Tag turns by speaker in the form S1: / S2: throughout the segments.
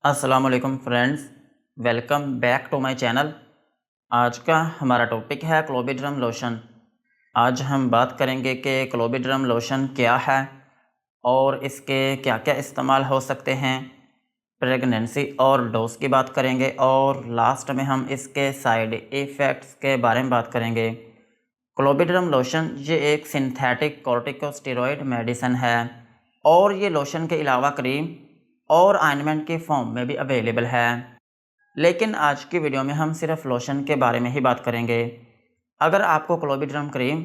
S1: अस्सलाम वालेकुम friends, welcome back to my channel. आज का हमारा टॉपिक है क्लोबिड्रम लोशन। आज हम बात करेंगे कि क्लोबिड्रम लोशन क्या है और इसके क्या क्या इस्तेमाल हो सकते हैं। प्रेगनेंसी और डोज की बात करेंगे और लास्ट में हम इसके साइड इफ़ेक्ट्स के बारे में बात करेंगे। क्लोबिड्रम लोशन ये एक सिंथेटिक कॉर्टिकोस्टेरॉइड मेडिसिन है और ये लोशन के अलावा क्रीम और ऑइंटमेंट के फॉर्म में भी अवेलेबल है। लेकिन आज की वीडियो में हम सिर्फ लोशन के बारे में ही बात करेंगे। अगर आपको क्लोबिड्रम क्रीम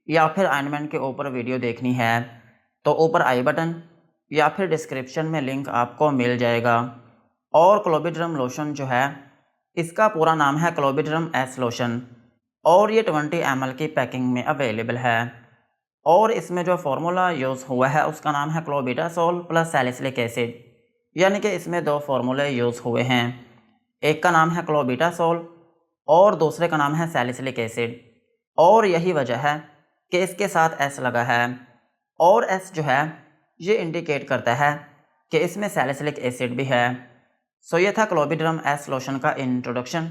S1: या फिर ऑइंटमेंट के ऊपर वीडियो देखनी है तो ऊपर आई बटन या फिर डिस्क्रिप्शन में लिंक आपको मिल जाएगा। और क्लोबिड्रम लोशन जो है इसका पूरा नाम है क्लोबिड्रम एस लोशन और ये 20 ml की पैकिंग में अवेलेबल है। और इसमें जो फार्मूला यूज़ हुआ है उसका नाम है क्लोबिटासोल प्लस सैलिसिलिक एसिड, यानी कि इसमें दो फार्मूले यूज़ हुए हैं। एक का नाम है क्लोबिटासोल और दूसरे का नाम है सैलिसिलिक एसिड। और यही वजह है कि इसके साथ एस लगा है। और एस जो है ये इंडिकेट करता है कि इसमें सैलिसिलिक एसिड भी है। सो ये था क्लोबिड्रम एस लोशन का इंट्रोडक्शन।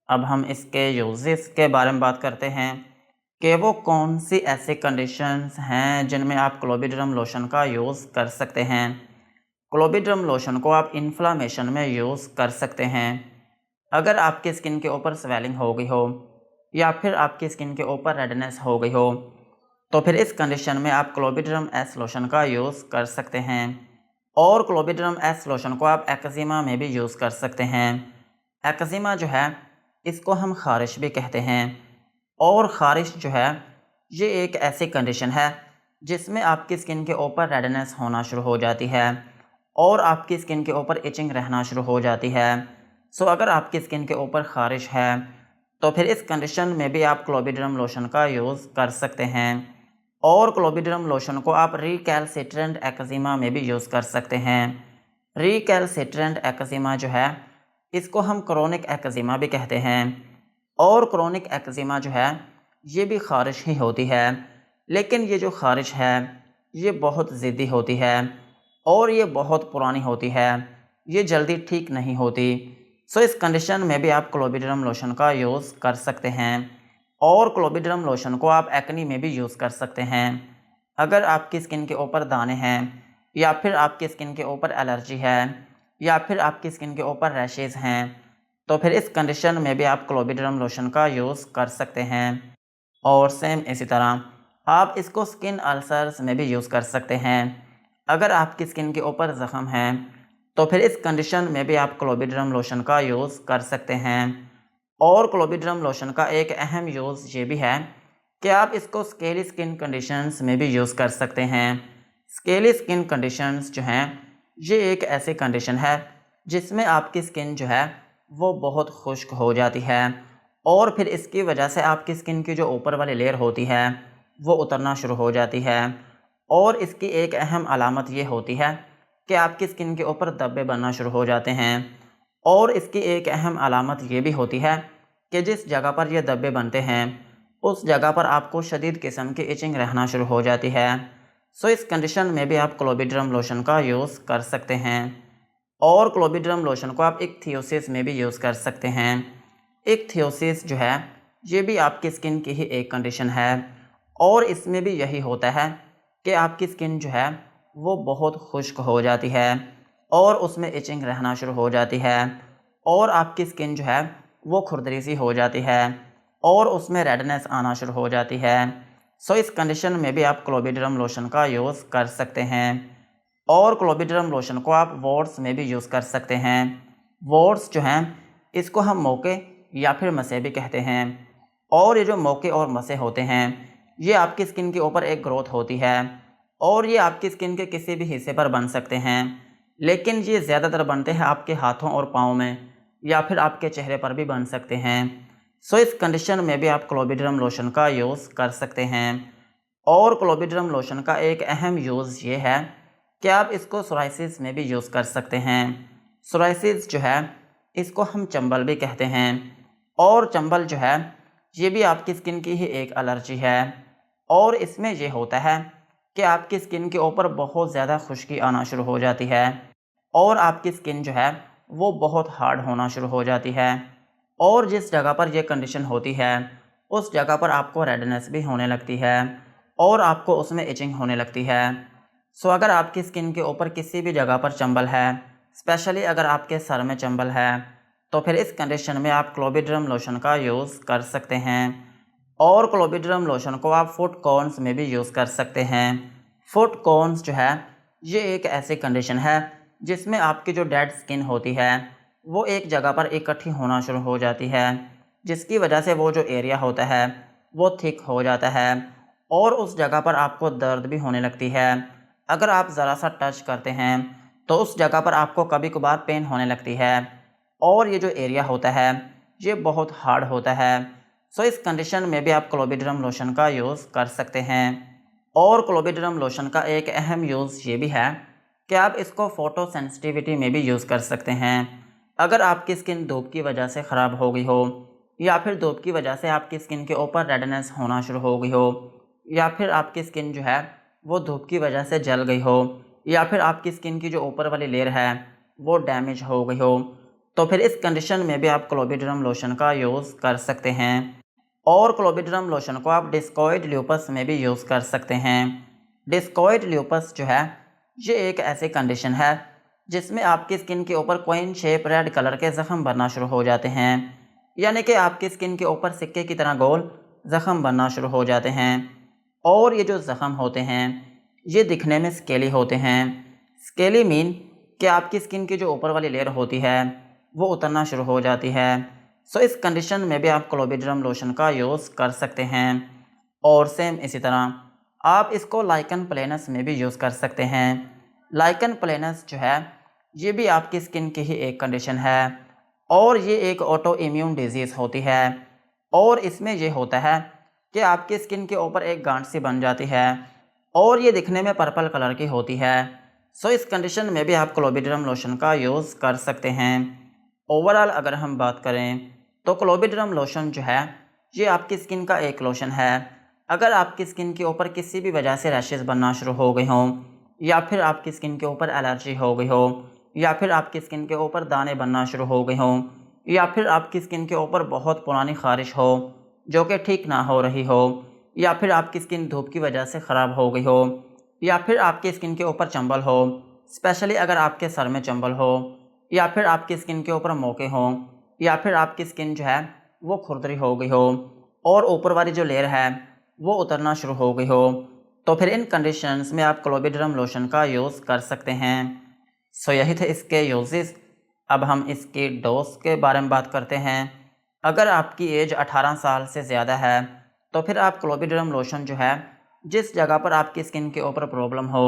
S1: अब हम इसके यूजेस के बारे में बात करते हैं कि वो कौन सी ऐसी कंडीशंस हैं जिनमें आप क्लोबिड्रम लोशन का यूज़ कर सकते हैं। क्लोबिड्रम लोशन को आप इन्फ्लामेशन में यूज़ कर सकते हैं। अगर आपकी स्किन के ऊपर स्वेलिंग हो गई हो या फिर आपकी स्किन के ऊपर रेडनेस हो गई हो तो फिर इस कंडीशन में आप क्लोबिड्रम एस लोशन का यूज़ कर सकते हैं। और क्लोबिड्रम एस लोशन को आप एक्जिमा में भी यूज़ कर सकते हैं। एक्जिमा जो है इसको हम ख़ारिश भी कहते हैं। और ख़ारिश जो है ये एक ऐसी कंडीशन है जिसमें आपकी स्किन के ऊपर रेडनेस होना शुरू हो जाती है और आपकी स्किन के ऊपर इचिंग रहना शुरू हो जाती है। सो अगर आपकी स्किन के ऊपर ख़ारिश है तो फिर इस कंडीशन में भी आप क्लोबिड्रम लोशन का यूज़ कर सकते हैं। और क्लोबिड्रम लोशन को आप रिकैल्सिट्रेंट एक्जिमा में भी यूज़ कर सकते हैं। रिकैल्सिट्रेंट एक्जिमा जो है इसको हम क्रोनिक एक्जिमा भी कहते हैं। और क्रोनिक एक्जिमा जो है ये भी ख़ारिश ही होती है, लेकिन ये जो ख़ारिश है ये बहुत ज़िद्दी होती है और ये बहुत पुरानी होती है, ये जल्दी ठीक नहीं होती। सो इस कंडीशन में भी आप क्लोबिड्रम लोशन का यूज़ कर सकते हैं। और क्लोबिड्रम लोशन को आप एक्नी में भी यूज़ कर सकते हैं। अगर आपकी स्किन के ऊपर दाने हैं या फिर आपकी स्किन के ऊपर एलर्जी है या फिर आपकी स्किन के ऊपर रैशेज़ हैं तो फिर इस कंडीशन में भी आप क्लोबिड्रम लोशन का यूज़ कर सकते हैं। और सेम इसी तरह आप इसको स्किन अल्सर्स में भी यूज़ कर सकते हैं। अगर आपकी स्किन के ऊपर ज़ख़म है तो फिर इस कंडीशन में भी आप क्लोबिड्रम लोशन का यूज़ कर सकते हैं। और क्लोबिड्रम लोशन का एक अहम यूज़ ये भी है कि आप इसको स्केली स्किन कंडीशंस में भी यूज़ कर सकते हैं। स्केली स्किन कंडीशंस जो हैं ये एक ऐसी कंडीशन है जिसमें आपकी स्किन जो है वो बहुत खुश्क हो जाती है और फिर इसकी वजह से आपकी स्किन की जो ऊपर वाली लेयर होती है वो उतरना शुरू हो जाती है। और इसकी एक अहम अलामत ये होती है कि आपकी स्किन के ऊपर धब्बे बनना शुरू हो जाते हैं। और इसकी एक अहम अलामत ये भी होती है कि जिस जगह पर ये धब्बे बनते हैं उस जगह पर आपको शदीद किस्म की इचिंग रहना शुरू हो जाती है। सो इस कंडीशन में भी आप क्लोबिड्रम लोशन का यूज़ कर सकते हैं। और क्लोबिड्रम लोशन को आप इक्थियोसिस में भी यूज़ कर सकते हैं। इक्थियोसिस जो है ये भी आपकी स्किन की ही एक कंडीशन है और इसमें भी यही होता है कि आपकी स्किन जो है वो बहुत खुश्क हो जाती है और उसमें इचिंग रहना शुरू हो जाती है और आपकी स्किन जो है वो खुरदरी सी हो जाती है और उसमें रेडनेस आना शुरू हो जाती है। सो इस कंडीशन में भी आप क्लोबिड्रम लोशन का यूज़ कर सकते हैं। और क्लोबिड्रम लोशन को आप वॉट्स में भी यूज़ कर सकते हैं। वॉट्स जो हैं इसको हम मोके या फिर मसे भी कहते हैं। और ये जो मोके और मसे होते हैं ये आपकी स्किन के ऊपर एक ग्रोथ होती है और ये आपकी स्किन के किसी भी हिस्से पर बन सकते हैं, लेकिन ये ज़्यादातर बनते हैं आपके हाथों और पाँव में या फिर आपके चेहरे पर भी बन सकते हैं। सो इस कंडीशन में भी आप क्लोबिड्रम लोशन का यूज़ कर सकते हैं। और क्लोबिड्रम लोशन का एक अहम यूज़ ये है कि आप इसको सोराइसिस में भी यूज़ कर सकते हैं। सोराइसिस जो है इसको हम चंबल भी कहते हैं। और चंबल जो है ये भी आपकी स्किन की ही एक एलर्जी है और इसमें ये होता है कि आपकी स्किन के ऊपर बहुत ज़्यादा खुश्की आना शुरू हो जाती है और आपकी स्किन जो है वो बहुत हार्ड होना शुरू हो जाती है, और जिस जगह पर यह कंडीशन होती है उस जगह पर आपको रेडनेस भी होने लगती है और आपको उसमें इचिंग होने लगती है। सो अगर आपकी स्किन के ऊपर किसी भी जगह पर चंबल है, स्पेशली अगर आपके सर में चंबल है, तो फिर इस कंडीशन में आप क्लोबिड्रम लोशन का यूज़ कर सकते हैं। और क्लोबिड्रम लोशन को आप फुट कॉर्न्स में भी यूज़ कर सकते हैं। फुट कॉर्न्स जो है ये एक ऐसी कंडीशन है जिसमें आपकी जो डेड स्किन होती है वो एक जगह पर इकट्ठी होना शुरू हो जाती है, जिसकी वजह से वो जो एरिया होता है वो थिक हो जाता है और उस जगह पर आपको दर्द भी होने लगती है। अगर आप ज़रा सा टच करते हैं तो उस जगह पर आपको कभी कभार पेन होने लगती है और ये जो एरिया होता है ये बहुत हार्ड होता है। सो इस कंडीशन में भी आप क्लोबिड्रम लोशन का यूज़ कर सकते हैं। और क्लोबिड्रम लोशन का एक अहम यूज़ ये भी है कि आप इसको फ़ोटो सेंसिटिविटी में भी यूज़ कर सकते हैं। अगर आपकी स्किन धूप की वजह से ख़राब हो गई हो, या फिर धूप की वजह से आपकी स्किन के ऊपर रेडनेस होना शुरू हो गई हो, या फिर आपकी स्किन जो है वो धूप की वजह से जल गई हो, या फिर आपकी स्किन की जो ऊपर वाली लेयर है वो डैमेज हो गई हो, तो फिर इस कंडीशन में भी आप क्लोबिड्रम लोशन का यूज़ कर सकते हैं। और क्लोबिड्रम लोशन को आप डिस्कॉइड ल्यूपस में भी यूज़ कर सकते हैं। डिस्कॉइड ल्यूपस जो है ये एक ऐसी कंडीशन है जिसमें आपकी स्किन के ऊपर कोइन शेप रेड कलर के ज़ख़म बनना शुरू हो जाते हैं, यानी कि आपकी स्किन के ऊपर सिक्के की तरह गोल ज़ख़म बनना शुरू हो जाते हैं। और ये जो ज़ख़म होते हैं ये दिखने में स्केली होते हैं। स्केली मीन कि आपकी स्किन की जो ऊपर वाली लेयर होती है वो उतरना शुरू हो जाती है। सो इस कंडीशन में भी आप क्लोबिड्रम लोशन का यूज़ कर सकते हैं। और सेम इसी तरह आप इसको लाइकन प्लेनस में भी यूज़ कर सकते हैं। लाइकन प्लेनस जो है ये भी आपकी स्किन की ही एक कंडीशन है और ये एक ऑटो इम्यून डिजीज़ होती है। और इसमें ये होता है कि आपकी स्किन के ऊपर एक गांठ सी बन जाती है और ये दिखने में पर्पल कलर की होती है। सो इस कंडीशन में भी आप क्लोबिड्रम लोशन का यूज़ कर सकते हैं। ओवरऑल अगर हम बात करें तो क्लोबिड्रम लोशन जो है ये आपकी स्किन का एक लोशन है। अगर आपकी स्किन के ऊपर किसी भी वजह से रैशेज़ बनना शुरू हो गए हों, या फिर आपकी स्किन के ऊपर एलर्जी हो गई हो, या फिर आपकी स्किन के ऊपर दाने बनना शुरू हो गए हों, या फिर आपकी स्किन के ऊपर बहुत पुरानी ख़ारिश हो जो कि ठीक ना हो रही हो, या फिर आपकी स्किन धूप की वजह से ख़राब हो गई हो, या फिर आपकी स्किन के ऊपर चंबल हो, स्पेशली अगर आपके सर में चंबल हो, या फिर आपकी स्किन के ऊपर मोके हों, या फिर आपकी स्किन जो है वो खुरदरी हो गई हो और ऊपर वाली जो लेयर है वो उतरना शुरू हो गई हो, तो फिर इन कंडीशंस में आप क्लोबिड्रम लोशन का यूज़ कर सकते हैं। सो यही थे इसके यूजेस। अब हम इसकी डोज के बारे में बात करते हैं। अगर आपकी एज 18 साल से ज़्यादा है तो फिर आप क्लोबिड्रम लोशन जो है जिस जगह पर आपकी स्किन के ऊपर प्रॉब्लम हो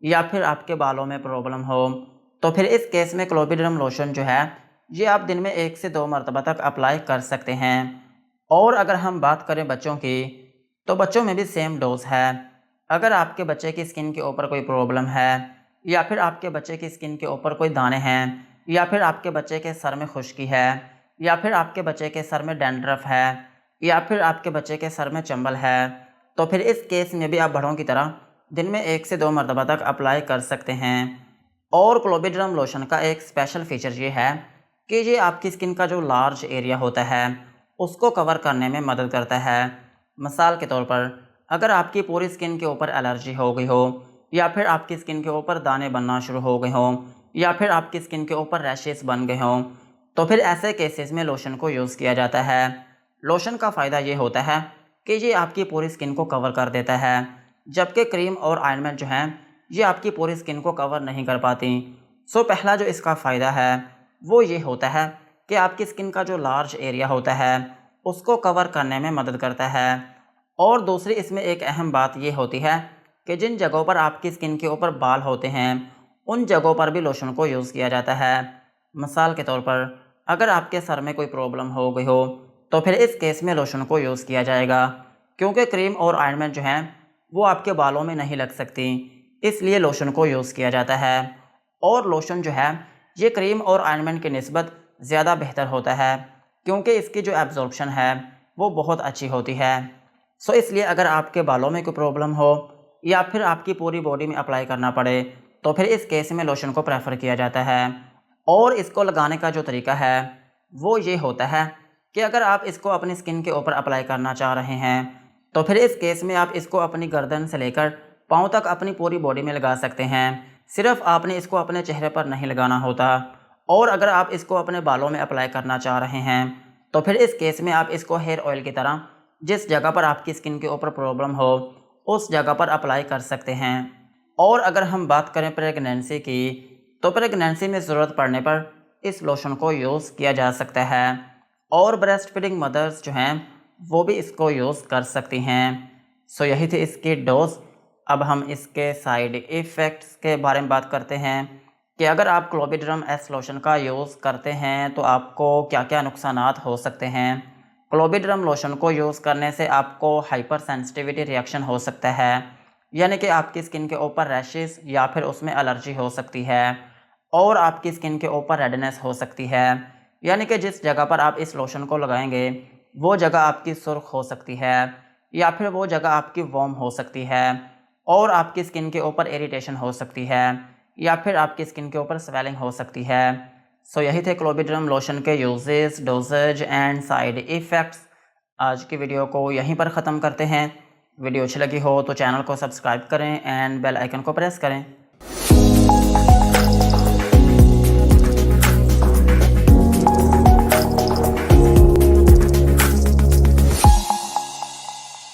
S1: या फिर आपके बालों में प्रॉब्लम हो, तो फिर इस केस में क्लोबिड्रम लोशन जो है ये आप दिन में 1 से 2 मरतबा तक अप्लाई कर सकते हैं। और अगर हम बात करें बच्चों की, तो बच्चों में भी सेम डोज है। अगर आपके बच्चे की स्किन के ऊपर कोई प्रॉब्लम है, या फिर आपके बच्चे की स्किन के ऊपर कोई दाने हैं, या फिर आपके बच्चे के सर में खुश्की है, या फिर आपके बच्चे के सर में डैंड्रफ है, या फिर आपके बच्चे के सर में चंबल है, तो फिर इस केस में भी आप बड़ों की तरह दिन में 1 से 2 मरतबा तक अप्लाई कर सकते हैं। और क्लोबिड्रम लोशन का एक स्पेशल फीचर ये है कि ये आपकी स्किन का जो लार्ज एरिया होता है उसको कवर करने में मदद करता है। मिसाल के तौर पर अगर आपकी पूरी स्किन के ऊपर एलर्जी हो गई हो, या फिर आपकी स्किन के ऊपर दाने बनना शुरू हो गए हों, या फिर आपकी स्किन के ऊपर रैशेस बन गए हों, तो फिर ऐसे केसेस में लोशन को यूज़ किया जाता है। लोशन का फ़ायदा ये होता है कि ये आपकी पूरी स्किन को कवर कर देता है, जबकि क्रीम और ऑइंटमेंट जो हैं ये आपकी पूरी स्किन को कवर नहीं कर पाती। सो पहला जो इसका फ़ायदा है वो ये होता है कि आपकी स्किन का जो लार्ज एरिया होता है उसको कवर करने में मदद करता है। और दूसरी इसमें एक अहम बात ये होती है कि जिन जगहों पर आपकी स्किन के ऊपर बाल होते हैं उन जगहों पर भी लोशन को यूज़ किया जाता है। मिसाल के तौर पर अगर आपके सर में कोई प्रॉब्लम हो गई हो तो फिर इस केस में लोशन को यूज़ किया जाएगा, क्योंकि क्रीम और ऑइंटमेंट जो हैं वो आपके बालों में नहीं लग सकती, इसलिए लोशन को यूज़ किया जाता है। और लोशन जो है ये क्रीम और ऑइंटमेंट की निस्बत ज़्यादा बेहतर होता है, क्योंकि इसकी जो एब्जॉर्प्शन है वो बहुत अच्छी होती है। सो इसलिए अगर आपके बालों में कोई प्रॉब्लम हो या फिर आपकी पूरी बॉडी में अप्लाई करना पड़े तो फिर इस केस में लोशन को प्रेफर किया जाता है। और इसको लगाने का जो तरीका है वो ये होता है कि अगर आप इसको अपनी स्किन के ऊपर अप्लाई करना चाह रहे हैं तो फिर इस केस में आप इसको अपनी गर्दन से लेकर पाँव तक अपनी पूरी बॉडी में लगा सकते हैं। सिर्फ आपने इसको अपने चेहरे पर नहीं लगाना होता। और अगर आप इसको अपने बालों में अप्लाई करना चाह रहे हैं तो फिर इस केस में आप इसको हेयर ऑयल की तरह जिस जगह पर आपकी स्किन के ऊपर प्रॉब्लम हो उस जगह पर अप्लाई कर सकते हैं। और अगर हम बात करें प्रेगनेंसी की तो प्रेगनेंसी में ज़रूरत पड़ने पर इस लोशन को यूज़ किया जा सकता है और ब्रेस्ट फीडिंग मदर्स जो हैं वो भी इसको यूज़ कर सकती हैं। सो यही थी इसकी डोज। अब हम इसके साइड इफ़ेक्ट्स के बारे में बात करते हैं कि अगर आप क्लोबिड्रम एस लोशन का यूज़ करते हैं तो आपको क्या क्या नुकसानात हो सकते हैं। क्लोबिड्रम लोशन को यूज़ करने से आपको हाइपर सेंसिटिविटी रिएक्शन हो सकता है, यानी कि आपकी स्किन के ऊपर रैशेस या फिर उसमें एलर्जी हो सकती है और आपकी स्किन के ऊपर रेडनेस हो सकती है, यानी कि जिस जगह पर आप इस लोशन को लगाएंगे वो जगह आपकी सुर्ख हो सकती है या फिर वो जगह आपकी वार्म हो सकती है और आपकी स्किन के ऊपर इरिटेशन हो सकती है या फिर आपकी स्किन के ऊपर स्वेलिंग हो सकती है। सो यही थे क्लोबिड्रम लोशन के uses, dosages and side effects. आज की वीडियो को यहीं पर ख़त्म करते हैं। वीडियो अच्छी लगी हो तो चैनल को सब्सक्राइब करें एंड बेल आइकन को प्रेस करें।